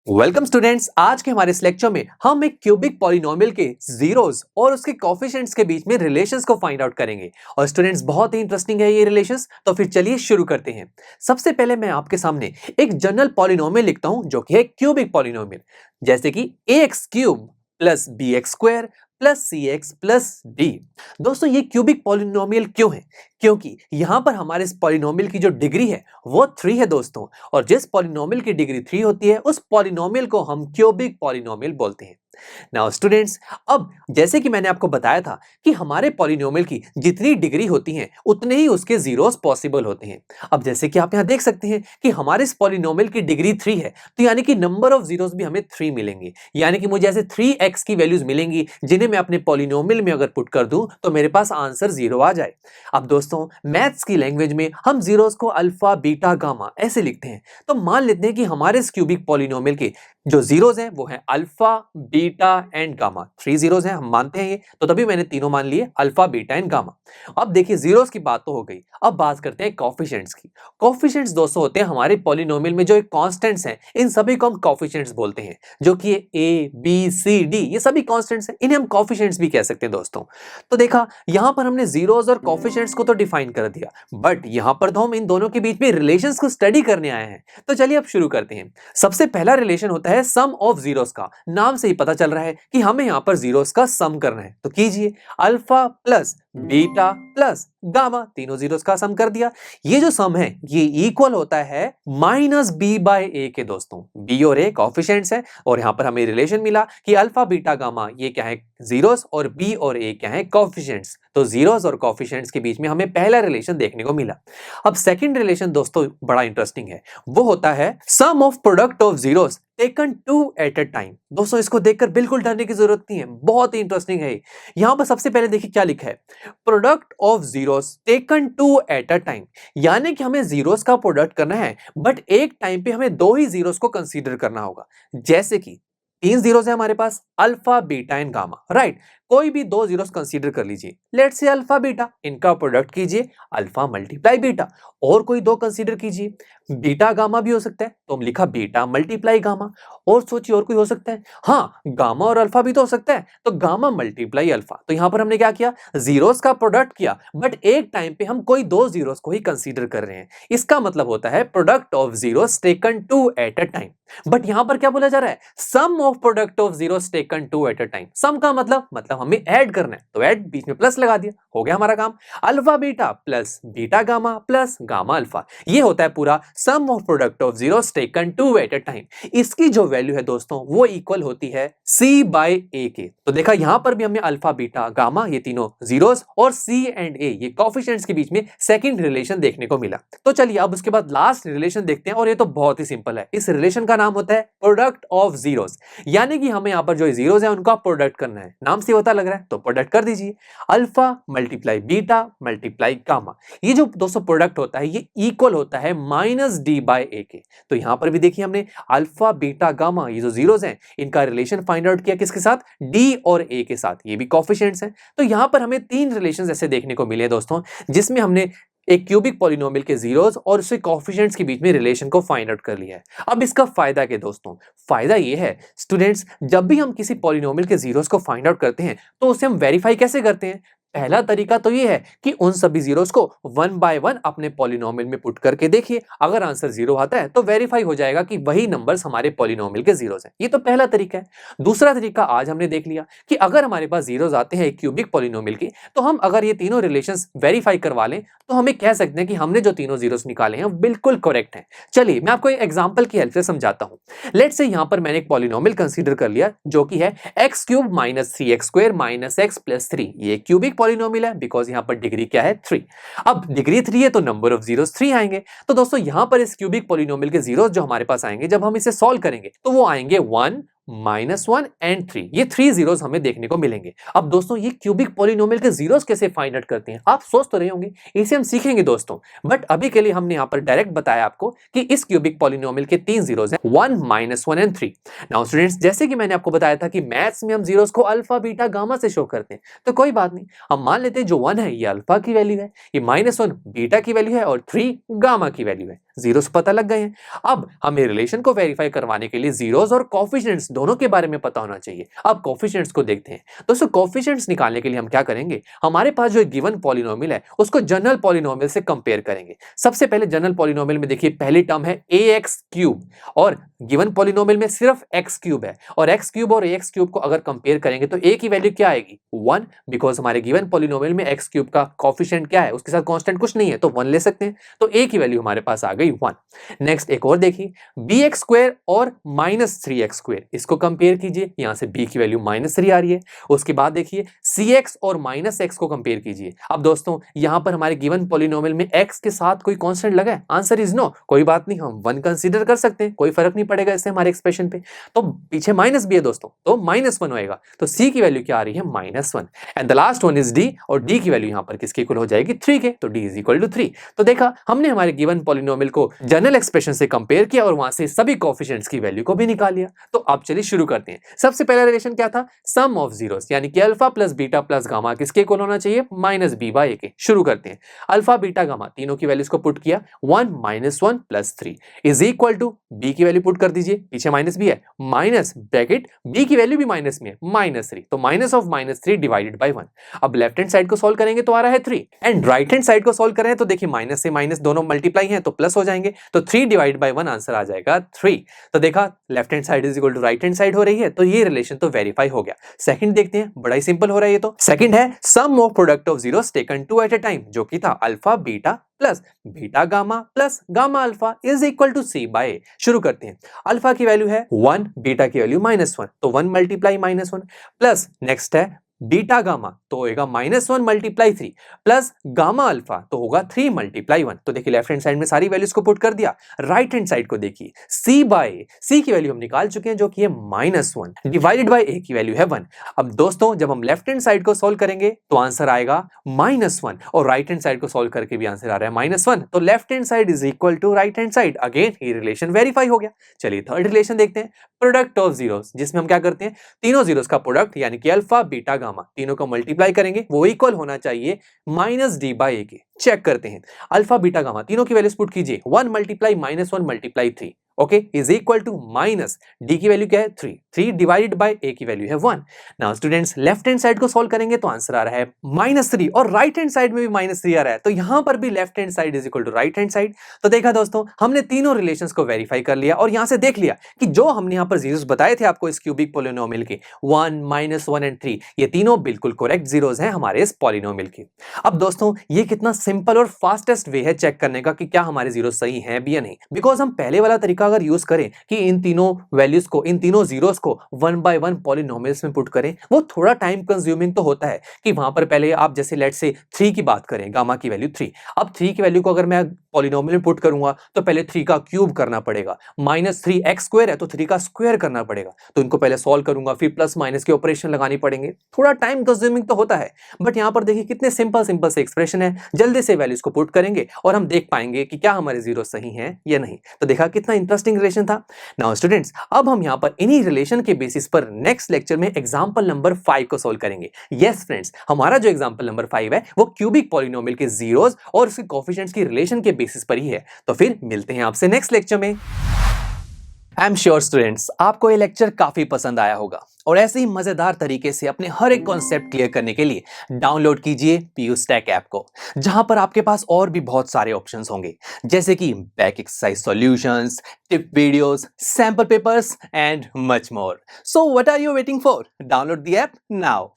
Welcome students. आज के हमारे इस लेक्चर में हम एक क्यूबिक पॉलिनोमियल के जीरोस और उसके कोफिशिएंट्स के बीच में रिलेशंस को फाइंड आउट करेंगे। और स्टूडेंट्स बहुत ही इंटरेस्टिंग है ये रिलेशंस, तो फिर चलिए शुरू करते हैं। सबसे पहले मैं आपके सामने एक जनरल पॉलिनोमियल लिखता हूं जो कि है क्यूबिक पॉलिनोमियल, जैसे कि ax cube plus bx square plus cx plus d। दोस्तों ये क्यूबिक पॉलिनोमियल क्यों है? क्योंकि यहां पर हमारे इस पॉलिनोमियल की जो डिग्री है वो 3 है दोस्तों, और जिस पॉलिनोमियल की डिग्री 3 होती है उस पॉलिनोमियल को हम क्यूबिक पॉलिनोमियल बोलते हैं। नाउ स्टूडेंट्स, अब जैसे कि मैंने आपको बताया था कि हमारे पॉलिनोमियल की जितनी डिग्री होती है उतने ही उसके जीरोस पॉसिबल होते हैं। अब जैसे कि आप यहां देख सकते हैं कि हमारे इस पॉलिनोमियल की डिग्री 3 है, तो यानी कि नंबर ऑफ जीरोस भी हमें 3 मिलेंगे। यानी कि मुझे ऐसे 3x की वैल्यूज मिलेंगी जिन्हें मैं अपने पॉलिनोमियल में अगर पुट कर दूं तो मेरे पास आंसर 0 आ जाए। अब दोस्तों मैथ्स की लैंग्वेज में हम जीरोस को अल्फा बीटा गामा ऐसे लिखते हैं। तो मान लेते हैं कि हमारे इस क्यूबिक पॉलिनोमियल के जो जीरोस हैं वो हैं alpha beta and gamma. 3 zeros हैं, हम मानते हैं ये, तो तभी मैंने तीनों मान लिए अल्फा बीटा एंड गामा। अब देखिए जीरोस की बात तो हो गई, अब बात करते हैं कोफिशिएंट्स की। कोफिशिएंट्स दोस्तों होते हैं हमारे पॉलिनोमियल में जो एक कांस्टेंट्स हैं, इन सभी को हम कोफिशिएंट्स बोलते हैं, जो कि ए बी सी डी ये सभी कांस्टेंट्स हैं, इन्हें हम कोफिशिएंट्स भी कह सकते हैं दोस्तों। तो देखा यहां पर हमने जीरोस और कोफिशिएंट्स को तो डिफाइन कर दिया, बट यहां पर तो हम इन दोनों के बीच में रिलेशंस को स्टडी करने आए हैं। तो चलिए अब शुरू करते हैं। सबसे पहला रिलेशन होता है सम ऑफ जीरोस का। नाम से ही पता चल रहा है कि हमें यहां पर जीरोस का सम करना है, तो कीजिए alpha plus beta plus gamma, तीनों जीरोस का सम कर दिया। ये जो सम है ये इक्वल होता है माइनस बी बाय ए के दोस्तों। बी और ए कोफिशिएंट्स है, और यहां पर हमें रिलेशन मिला कि अल्फा बीटा गामा ये क्या है, जीरोस, और बी और ए क्या है, कोफिशिएंट्स। तो जीरोस और कोफिशिएंट्स के बीच में हमें पहला रिलेशन देखने को मिला। अब सेकंड रिलेशन दोस्तों बड़ा इंटरेस्टिंग है, वो होता है sum of product of zeros taken two at a time. दोस्तों इसको देखकर बिल्कुल डरने की जरूरत नहीं है, बहुत ही इंटरेस्टिंग है। यहां पर सबसे पहले देखिए क्या लिखा है, product of zeros taken two at a time. यानी कि हमें जीरोस का प्रोडक्ट करना है, बट एक टाइम पे हमें दो ही जीरोस को कंसीडर करना होगा। जैसे कि 3 जीरोस है हमारे पास, alpha beta and gamma, right. कोई भी 2 जीरोस कंसीडर कर लीजिए, लेट्स से अल्फा बीटा, इनका प्रोडक्ट कीजिए अल्फा मल्टीप्लाई बीटा। और कोई 2 कंसीडर कीजिए, बीटा गामा भी हो सकता है, तो हम लिखा बीटा मल्टीप्लाई गामा। और सोचिए और कोई हो सकता है, हाँ गामा और अल्फा भी तो हो सकता है, तो गामा मल्टीप्लाई अल्फा। तो यहां पर हमने क्या किया, जीरोस का प्रोडक्ट किया, बट एक टाइम पे हम कोई 2 जीरोस को ही कंसीडर कर रहे हैं। इसका मतलब होता है product of zeros taken two at a time. But यहां पर क्या बोला जा रहा है, sum of product of zeros taken two at a time. Sum का मतलब हमें ऐड करना है, तो ऐड बीच में प्लस लगा दिया, हो गया हमारा काम। Alpha beta plus beta gamma plus gamma alpha, ये होता है पूरा sum of product of zeros taken two at a time. इसकी जो वैल्यू है दोस्तों वो इक्वल होती है सी बाय ए के। तो देखा यहां पर भी हमें अल्फा बीटा गामा ये तीनों जीरोस और सी एंड ए ये कोफिशिएंट्स के बीच में सेकंड रिलेशन देखने को मिला। तो चलिए अब उसके बाद लास्ट रिलेशन देखते हैं, और ये तो बहुत ही सिंपल है। इस रिलेशन का नाम होता है प्रोडक्ट ऑफ जीरोस। यानी कि हमें यहां पर जो जीरोस है उनका प्रोडक्ट करना है, नाम से होता लग रहा है, तो प्रोडक्ट कर दीजिए alpha multiply beta multiply gamma. ये जो दोस्तों प्रोडक्ट होता है ये इक्वल होता है माइनस डी बाय ए के। तो यहां पर भी देखिए हमने अल्फा बीटा गामा ये जो जीरोस हैं इनका रिलेशन फाइंड आउट किया, किसके साथ, डी और ए के साथ, ये भी कोफिशिएंट्स हैं। तो यहां पर हमें 3 रिलेशंस ऐसे देखने को मिले दोस्तों, जिसमें हमने एक क्यूबिक पॉलिनोमियल के जीरोस और उसके कोफिशिएंट्स के बीच में रिलेशन को फाइंड आउट कर लिया है। अब इसका फायदा क्या दोस्तों, फायदा ये है स्टूडेंट्स, जब भी हम किसी पॉलिनोमियल के जीरोस को फाइंड आउट करते हैं तो उसे हम वेरीफाई कैसे करते हैं। पहला तरीका तो ये है कि उन सभी जीरोस को 1 बाय 1 अपने पॉलिनोमियल में पुट करके देखिए, अगर आंसर 0 आता है तो वेरीफाई हो जाएगा कि वही नंबर्स हमारे पॉलिनोमियल के जीरोस हैं। ये तो पहला तरीका है। दूसरा तरीका आज हमने देख लिया कि अगर हमारे पास जीरोस आते हैं एक क्यूबिक पॉलिनोमियल के, तो हम अगर ये तीनों रिलेशंस वेरीफाई करवा लें तो हमें कह सकते हैं कि हमने जो तीनों जीरोस निकाले हैं वो बिल्कुल करेक्ट हैं। चलिए मैं आपको एक एग्जांपल की हेल्प से समझाता हूं। लेट्स से यहां पर मैंने एक पॉलिनोमियल कंसीडर कर लिया जो कि है x cube minus 3x square minus x plus 3। ये क्यूबिक पॉलिनोमियल है बिकॉज यहां पर डिग्री क्या है, 3। अब डिग्री 3 है तो नंबर ऑफ जीरोस 3 आएंगे। तो दोस्तों यहां पर इस क्यूबिक पॉलिनोमियल के जीरोस जो हमारे पास आएंगे जब हम इसे सॉल्व करेंगे तो वो आएंगे 1 -1 एंड 3। ये 3 जीरोस हमें देखने को मिलेंगे। अब दोस्तों ये क्यूबिक पॉलिनोमियल के जीरोस कैसे फाइंड आउट करते हैं आप सोच तो रहे होंगे, इसे हम सीखेंगे दोस्तों, बट अभी के लिए हमने यहां पर डायरेक्ट बताया आपको कि इस क्यूबिक पॉलिनोमियल के 3 जीरोस हैं, 1 -1 एंड 3। नाउ स्टूडेंट्स, जैसे कि मैंने आपको बताया था कि मैथ्स में हम जीरोस को अल्फा बीटा गामा से शो करते हैं, तो कोई बात नहीं, हम मान लेते हैं जो 1 है ये अल्फा की वैल्यू है, ये -1 बीटा की वैल्यू है और 3 गामा की वैल्यू है। जीरोस पता लग गए हैं। अब हमें रिलेशन को वेरीफाई करवाने के लिए जीरोस और कोफिशिएंट्स दोनों के बारे में पता होना चाहिए। अब कोफिशिएंट्स को देखते हैं। दोस्तों कोफिशिएंट्स निकालने के लिए हम क्या करेंगे, हमारे पास जो गिवन पॉलिनोमियल है उसको जनरल पॉलिनोमियल से कंपेयर करेंगे। सबसे पहले जनरल पॉलिनोमियल में देखिए पहली टर्म है ax क्यूब और गिवन पॉलिनोमियल में सिर्फ x क्यूब है और x क्यूब और ax क्यूब को अगर कंपेयर करेंगे तो a की वैल्यू क्या आएगी 1, बिकॉज हमारे गिवन पॉलिनोमियल में x क्यूब का कोफिशिएंट क्या है, उसके साथ कांस्टेंट कुछ नहीं है तो 1 ले सकते हैं, तो a की वैल्यू हमारे पास आ गई 1। नेक्स्ट एक और देखिए bx स्क्वायर और -3x स्क्वायर, इसको कंपेयर कीजिए, यहां से b की वैल्यू -3 आ रही है। उसके बाद देखिए cx और -x को कंपेयर कीजिए। अब दोस्तों यहां पर हमारे गिवन पॉलिनोमियल में x के साथ कोई कांस्टेंट लगा है, आंसर इज नो, कोई बात नहीं, हम 1 कंसीडर कर सकते हैं, कोई फर्क नहीं पड़ेगा इससे हमारे एक्सप्रेशन पे। तो पीछे माइनस भी है दोस्तों, तो -1 होएगा, तो c की वैल्यू क्या आ रही है -1 and the last one is d और d की वैल्यू यहां पर किसके इक्वल हो जाएगी 3 के, तो d इज इक्वल टू 3। तो देखा हमने हमारे गिवन पॉलिनोमियल को जनरल एक्सप्रेशन से कंपेयर किया और वहां से सभी कोफिशिएंट्स की वैल्यू को भी निकाल लिया। तो अब चलिए शुरू करते हैं। सबसे पहला रिलेशन क्या था, सम ऑफ जीरोस, यानी कि alpha plus beta plus gamma किसके इक्वल होना चाहिए -b/a के। शुरू करते हैं, अल्फा बीटा गामा तीनों की वैल्यूज को पुट किया, 1 -1 plus 3 is equal to b की वैल्यू पुट कर दीजिए, पीछे माइनस भी है, माइनस ब्रैकेट b की वैल्यू भी माइनस में है -3, तो माइनस ऑफ -3 डिवाइडेड बाय 1। अब लेफ्ट हैंड साइड को सॉल्व करेंगे तो आ रहा है 3 एंड राइट हैंड साइड को सॉल्व करें तो देखिए माइनस से माइनस दोनों मल्टीप्लाई हैं तो प्लस हो जाएंगे, तो 3 डिवाइड बाय 1 आंसर आ जाएगा 3। तो देखा left hand side is equal to right hand side हो रही है, तो ये रिलेशन तो वेरीफाई हो गया। सेकंड देखते हैं, बड़ा ही सिंपल हो रहा है ये तो। सेकंड है sum of product of zeros taken two at a time, जो कि था alpha beta plus beta gamma plus gamma alpha is equal to c/a। शुरू करते हैं, अल्फा की वैल्यू है 1, बीटा की वैल्यू -1, तो 1 मल्टीप्लाई -1 प्लस नेक्स्ट है बीटा गामा तो होगा -1 मल्टीप्लाई 3 प्लस गामा अल्फा तो होगा 3 मल्टीप्लाई 1। तो देखिए लेफ्ट हैंड साइड में सारी वैल्यूज को पुट कर दिया, राइट हैंड साइड को देखिए c/a की वैल्यू हम निकाल चुके हैं जो कि है -1 डिवाइडेड बाय a की वैल्यू है 1। अब दोस्तों जब हम लेफ्ट हैंड साइड को सॉल्व करेंगे तो आंसर आएगा -1 और राइट हैंड साइड को सॉल्व करके भी आंसर आ रहा है -1, तो left hand side is equal to right hand side. Again ये रिलेशन वेरीफाई हो गया। चलिए थर्ड रिलेशन देखते हैं, प्रोडक्ट ऑफ जीरोस, जिसमें हम क्या करते हैं तीनों जीरोस का प्रोडक्ट यानी कि अल्फा बीटा गामा तीनों को मल्टीप्लाई करेंगे, वो इक्वल होना चाहिए -d/a के। चेक करते हैं, अल्फा बीटा गामा तीनों की वैल्यूज पुट कीजिए, 1 multiply -1 multiply 3 okay is equal to minus D की वैल्यू क्या है 3 डिवाइडेड बाय ए की वैल्यू है 1। Now students left hand side को सॉल्व करेंगे तो आंसर आ रहा है -3 और राइट हैंड साइड में भी -3 आ रहा है, तो यहां पर भी left hand side is equal to right hand side. तो देखा दोस्तों हमने तीनों रिलेशंस को वेरीफाई कर लिया और यहां से देख लिया कि जो हमने यहां पर जीरोस बताए थे आपको इस क्यूबिक पॉलिनोमियल के 1 -1 एंड 3 ये तीनों बिल्कुल करेक्ट जीरोस हैं हमारे इस पॉलिनोमियल के। अब दोस्तों ये कितना सिंपल और फास्टेस्ट वे है चेक करने का कि क्या हमारे जीरोस सही हैं भी या नहीं, बिकॉज हम पहले वाला तरीका अगर यूज करें कि इन तीनों वैल्यूज को इन तीनों जीरोस को 1 बाय 1 पॉलिनोमियल्स में पुट करें, वो थोड़ा टाइम कंज्यूमिंग तो होता है कि वहां पर पहले आप जैसे लेट से 3 की बात करें, गामा की वैल्यू 3, अब 3 की वैल्यू को अगर मैं पॉलिनोमियल में पुट करूंगा तो पहले 3 का क्यूब करना पड़ेगा, -3x स्क्वायर है तो 3 का स्क्वायर करना पड़ेगा, तो इनको पहले सॉल्व करूंगा फिर प्लस माइनस के ऑपरेशन लगानी पड़ेंगे, थोड़ा टाइम कंज्यूमिंग तो होता है। बट यहां पर देखिए कितने सिंपल सिंपल से एक्सप्रेशन है, जल्दी से वैल्यूज को पुट करेंगे और हम देख पाएंगे कि क्या हमारे जीरो सही हैं या नहीं। तो देखा कितना इंटरेस्टिंग रिलेशन था। नाउ स्टूडेंट्स अब हम यहां पर इन्हीं रिलेशन के बेसिस पर नेक्स्ट लेक्चर में एग्जांपल नंबर 5 को सॉल्व करेंगे। यस फ्रेंड्स हमारा जो एग्जांपल नंबर 5 है वो क्यूबिक पॉलिनोमियल के जीरोस और उसके कोएफिशिएंट्स की रिलेशन के बेसिस पर ही है। तो फिर मिलते हैं आपसे नेक्स्ट लेक्चर में। आई एम श्योर स्टूडेंट्स आपको ये लेक्चर काफी पसंद आया होगा और ऐसे ही मजेदार तरीके से अपने हर एक कॉन्सेप्ट क्लियर करने के लिए डाउनलोड कीजिए PUStack ऐप को, जहां पर आपके पास और भी बहुत सारे ऑप्शंस होंगे जैसे कि back exercise solutions, tip videos, sample papers and much more. So what are you waiting for? Download the app now.